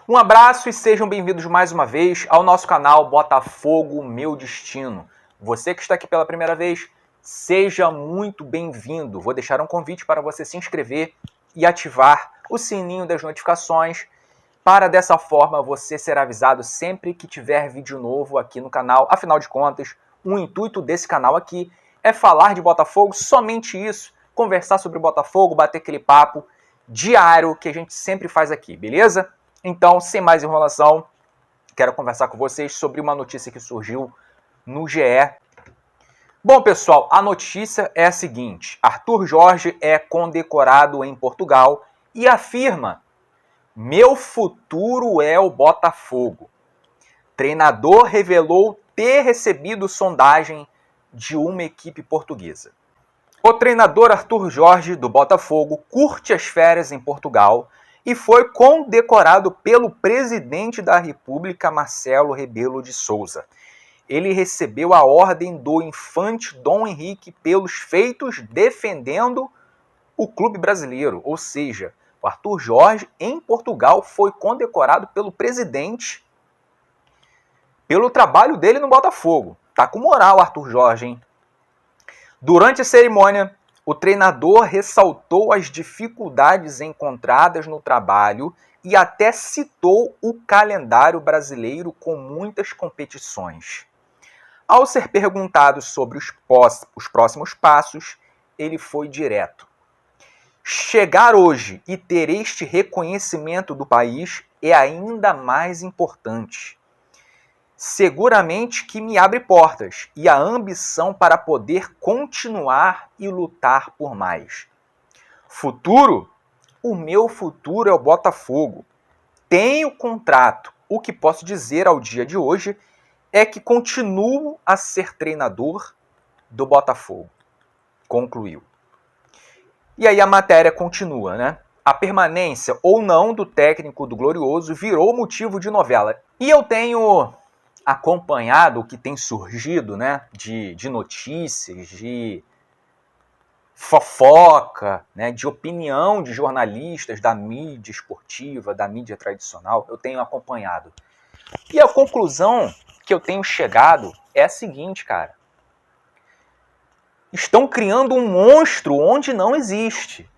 Um abraço e sejam bem-vindos mais uma vez ao nosso canal Botafogo Meu Destino. Você que está aqui pela primeira vez, seja muito bem-vindo. Vou deixar um convite para você se inscrever e ativar o sininho das notificações para dessa forma você ser avisado sempre que tiver vídeo novo aqui no canal. Afinal de contas, o intuito desse canal aqui é falar de Botafogo, somente isso, conversar sobre Botafogo, bater aquele papo diário que a gente sempre faz aqui, beleza? Então, sem mais enrolação, quero conversar com vocês sobre uma notícia que surgiu no GE. Bom, pessoal, a notícia é a seguinte: Arthur Jorge é condecorado em Portugal e afirma: meu futuro é o Botafogo. Treinador revelou ter recebido sondagem de uma equipe portuguesa. O treinador Arthur Jorge, do Botafogo, curte as férias em Portugal e foi condecorado pelo presidente da República, Marcelo Rebelo de Sousa. Ele recebeu a ordem do infante Dom Henrique pelos feitos defendendo o clube brasileiro. Ou seja, o Arthur Jorge, em Portugal, foi condecorado pelo presidente pelo trabalho dele no Botafogo. Tá com moral, Arthur Jorge, hein? Durante a cerimônia, o treinador ressaltou as dificuldades encontradas no trabalho e até citou o calendário brasileiro com muitas competições. Ao ser perguntado sobre os próximos passos, ele foi direto. Chegar hoje e ter este reconhecimento do país é ainda mais importante. Seguramente que me abre portas e a ambição para poder continuar e lutar por mais. Futuro? O meu futuro é o Botafogo. Tenho contrato. O que posso dizer ao dia de hoje é que continuo a ser treinador do Botafogo. Concluiu. E aí a matéria continua, né? A permanência ou não do técnico do Glorioso virou motivo de novela. E eu tenho acompanhado o que tem surgido, né, de notícias, de fofoca, né, de opinião de jornalistas da mídia esportiva, da mídia tradicional. Eu tenho acompanhado. E a conclusão que eu tenho chegado é a seguinte, cara. Estão criando um monstro onde não existe.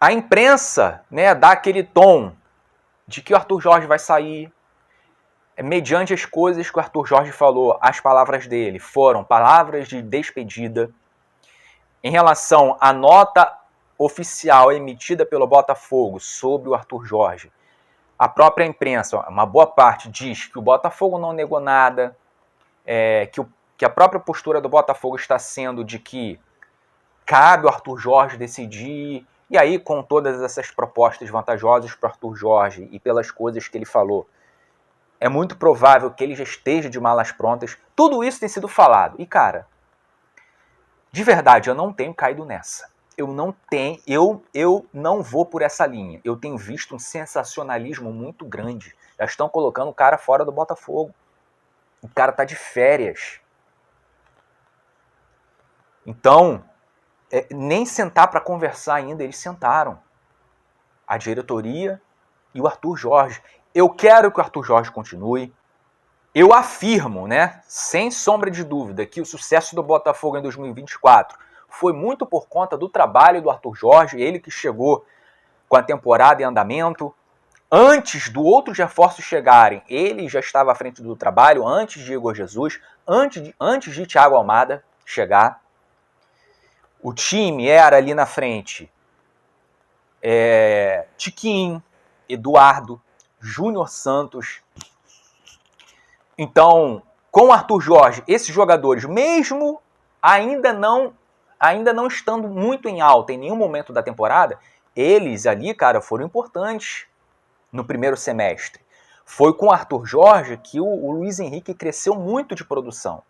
A imprensa, né, dá aquele tom de que o Arthur Jorge vai sair, mediante as coisas que o Arthur Jorge falou. As palavras dele foram palavras de despedida. Em relação à nota oficial emitida pelo Botafogo sobre o Arthur Jorge, a própria imprensa, uma boa parte, diz que o Botafogo não negou nada, que a própria postura do Botafogo está sendo de que cabe ao Arthur Jorge decidir. E aí, com todas essas propostas vantajosas para o Arthur Jorge e pelas coisas que ele falou, é muito provável que ele já esteja de malas prontas. Tudo isso tem sido falado. E, cara, de verdade, eu não tenho caído nessa. Eu não vou por essa linha. Eu tenho visto um sensacionalismo muito grande. Já estão colocando o cara fora do Botafogo. O cara tá de férias. Então, nem sentar para conversar ainda, eles sentaram. A diretoria e o Arthur Jorge. Eu quero que o Arthur Jorge continue. Eu afirmo, né, sem sombra de dúvida, que o sucesso do Botafogo em 2024 foi muito por conta do trabalho do Arthur Jorge, ele que chegou com a temporada em andamento. Antes do outros reforços chegarem, ele já estava à frente do trabalho, antes de Igor Jesus, antes de Thiago Almada chegar. O time era ali na frente Tiquinho, Eduardo, Júnior Santos. Então, com o Arthur Jorge, esses jogadores, mesmo ainda não estando muito em alta em nenhum momento da temporada, eles ali, cara, foram importantes no primeiro semestre. Foi com o Arthur Jorge que o Luiz Henrique cresceu muito de produção.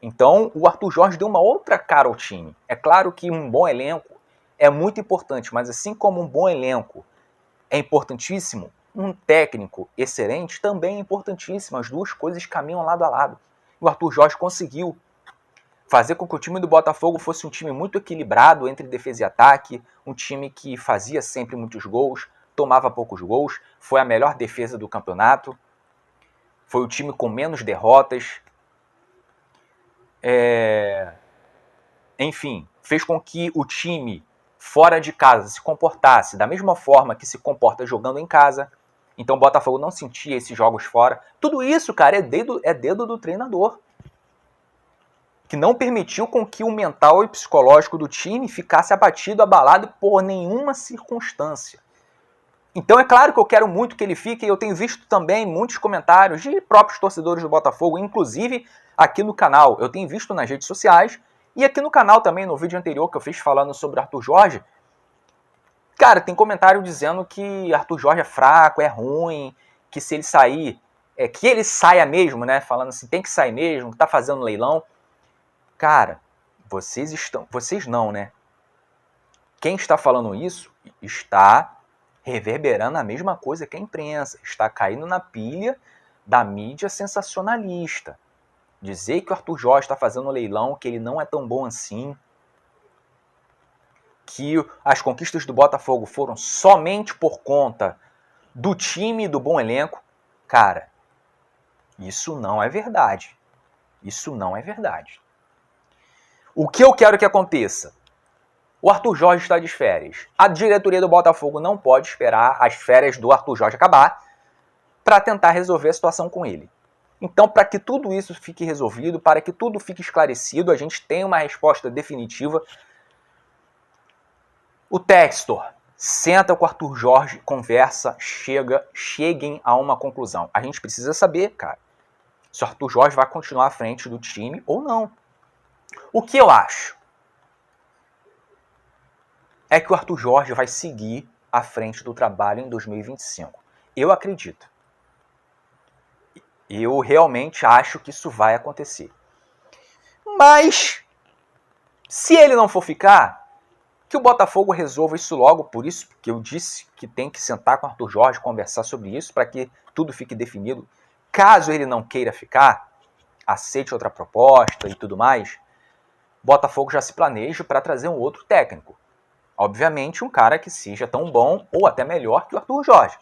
Então, o Arthur Jorge deu uma outra cara ao time. É claro que um bom elenco é muito importante, mas assim como um bom elenco é importantíssimo, um técnico excelente também é importantíssimo. As duas coisas caminham lado a lado. O Arthur Jorge conseguiu fazer com que o time do Botafogo fosse um time muito equilibrado entre defesa e ataque, um time que fazia sempre muitos gols, tomava poucos gols, foi a melhor defesa do campeonato, foi o time com menos derrotas, enfim, fez com que o time fora de casa se comportasse da mesma forma que se comporta jogando em casa. Então o Botafogo não sentia esses jogos fora. Tudo isso, cara, é dedo do treinador, que não permitiu com que o mental e psicológico do time ficasse abatido, abalado por nenhuma circunstância. Então é claro que eu quero muito que ele fique, e eu tenho visto também muitos comentários de próprios torcedores do Botafogo, inclusive aqui no canal. Eu tenho visto nas redes sociais, e aqui no canal também, no vídeo anterior que eu fiz falando sobre Arthur Jorge, cara, tem comentário dizendo que Arthur Jorge é fraco, é ruim, que se ele sair, que ele saia mesmo, né? Falando assim, tem que sair mesmo, que tá fazendo leilão. Cara, vocês não, né? Quem está falando isso está reverberando a mesma coisa que a imprensa, está caindo na pilha da mídia sensacionalista. Dizer que o Arthur Jorge está fazendo leilão, que ele não é tão bom assim, que as conquistas do Botafogo foram somente por conta do time e do bom elenco. Cara, isso não é verdade. Isso não é verdade. O que eu quero que aconteça? O Arthur Jorge está de férias. A diretoria do Botafogo não pode esperar as férias do Arthur Jorge acabar para tentar resolver a situação com ele. Então, para que tudo isso fique resolvido, para que tudo fique esclarecido, a gente tem uma resposta definitiva. O Textor senta com o Arthur Jorge, conversa, cheguem a uma conclusão. A gente precisa saber, cara, se o Arthur Jorge vai continuar à frente do time ou não. O que eu acho é que o Arthur Jorge vai seguir à frente do trabalho em 2025. Eu acredito. Eu realmente acho que isso vai acontecer. Mas, se ele não for ficar, que o Botafogo resolva isso logo. Por isso que eu disse que tem que sentar com o Arthur Jorge, conversar sobre isso, para que tudo fique definido. Caso ele não queira ficar, aceite outra proposta e tudo mais, Botafogo já se planeja para trazer um outro técnico. Obviamente, um cara que seja tão bom ou até melhor que o Arthur Jorge.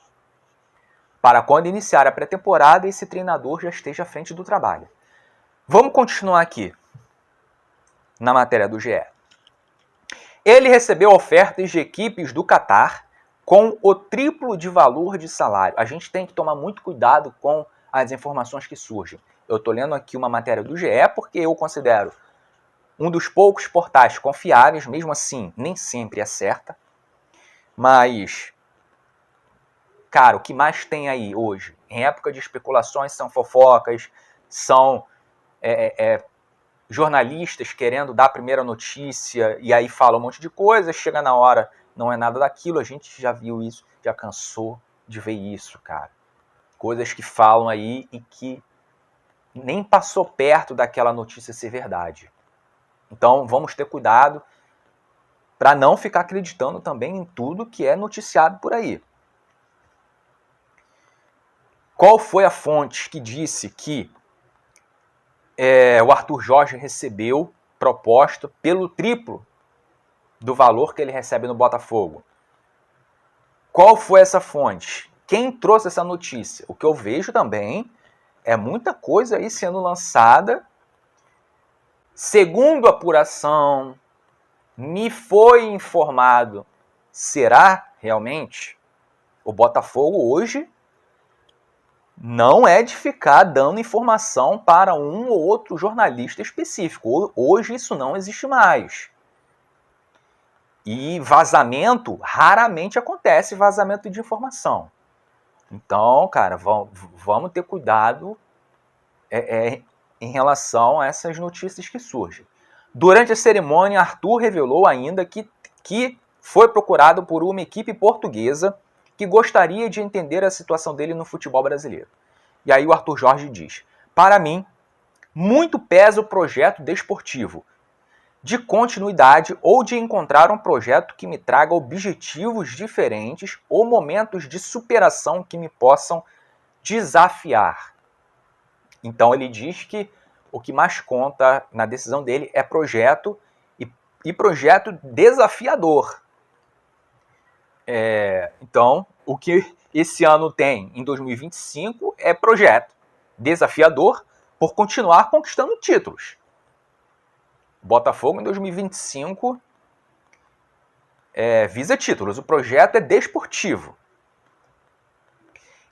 Para quando iniciar a pré-temporada, esse treinador já esteja à frente do trabalho. Vamos continuar aqui na matéria do GE. Ele recebeu ofertas de equipes do Catar com o triplo de valor de salário. A gente tem que tomar muito cuidado com as informações que surgem. Eu estou lendo aqui uma matéria do GE porque eu considero um dos poucos portais confiáveis, mesmo assim, nem sempre é certa. Mas, cara, o que mais tem aí hoje? Em época de especulações, são fofocas, são jornalistas querendo dar a primeira notícia e aí falam um monte de coisa, chega na hora, não é nada daquilo. A gente já viu isso, já cansou de ver isso, cara. Coisas que falam aí e que nem passou perto daquela notícia ser verdade. Então, vamos ter cuidado para não ficar acreditando também em tudo que é noticiado por aí. Qual foi a fonte que disse que o Arthur Jorge recebeu proposta pelo triplo do valor que ele recebe no Botafogo? Qual foi essa fonte? Quem trouxe essa notícia? O que eu vejo também é muita coisa aí sendo lançada. Segundo a apuração, me foi informado, será realmente? O Botafogo hoje não é de ficar dando informação para um ou outro jornalista específico. Hoje isso não existe mais. E vazamento, raramente acontece vazamento de informação. Então, cara, vamos ter cuidado em relação a essas notícias que surgem. Durante a cerimônia, Arthur revelou ainda que foi procurado por uma equipe portuguesa que gostaria de entender a situação dele no futebol brasileiro. E aí o Arthur Jorge diz: para mim, muito pesa o projeto desportivo, de continuidade ou de encontrar um projeto que me traga objetivos diferentes ou momentos de superação que me possam desafiar. Então ele diz que o que mais conta na decisão dele é projeto e projeto desafiador. Então, o que esse ano tem em 2025 é projeto desafiador por continuar conquistando títulos. Botafogo em 2025 visa títulos, o projeto é desportivo.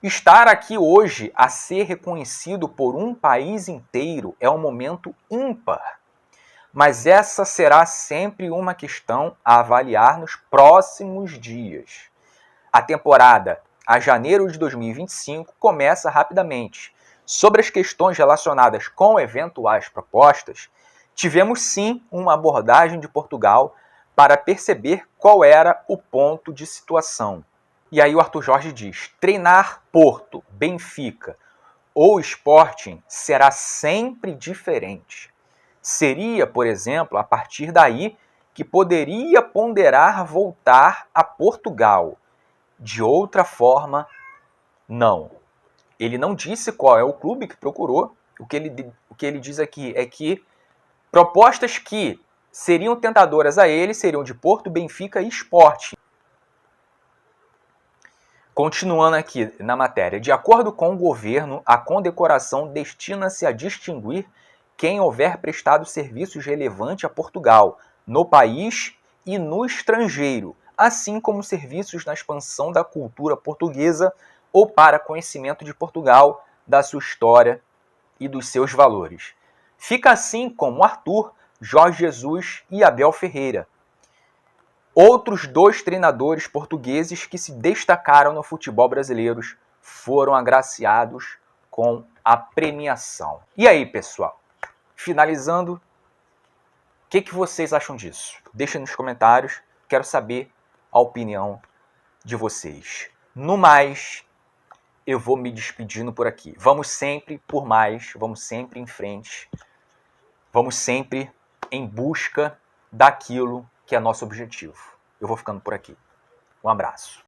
Estar aqui hoje a ser reconhecido por um país inteiro é um momento ímpar, mas essa será sempre uma questão a avaliar nos próximos dias. A temporada a janeiro de 2025 começa rapidamente. Sobre as questões relacionadas com eventuais propostas, tivemos sim uma abordagem de Portugal para perceber qual era o ponto de situação. E aí o Arthur Jorge diz: treinar Porto, Benfica ou Sporting será sempre diferente. Seria, por exemplo, a partir daí que poderia ponderar voltar a Portugal. De outra forma, não. Ele não disse qual é o clube que procurou. O que ele diz aqui é que propostas que seriam tentadoras a ele seriam de Porto, Benfica e Sporting. Continuando aqui na matéria, de acordo com o governo, a condecoração destina-se a distinguir quem houver prestado serviços relevantes a Portugal, no país e no estrangeiro, assim como serviços na expansão da cultura portuguesa ou para conhecimento de Portugal, da sua história e dos seus valores. Fica assim como Arthur, Jorge Jesus e Abel Ferreira. Outros 2 treinadores portugueses que se destacaram no futebol brasileiro foram agraciados com a premiação. E aí, pessoal? Finalizando, o que vocês acham disso? Deixem nos comentários, quero saber a opinião de vocês. No mais, eu vou me despedindo por aqui. Vamos sempre por mais, vamos sempre em frente, vamos sempre em busca daquilo que é nosso objetivo. Eu vou ficando por aqui. Um abraço.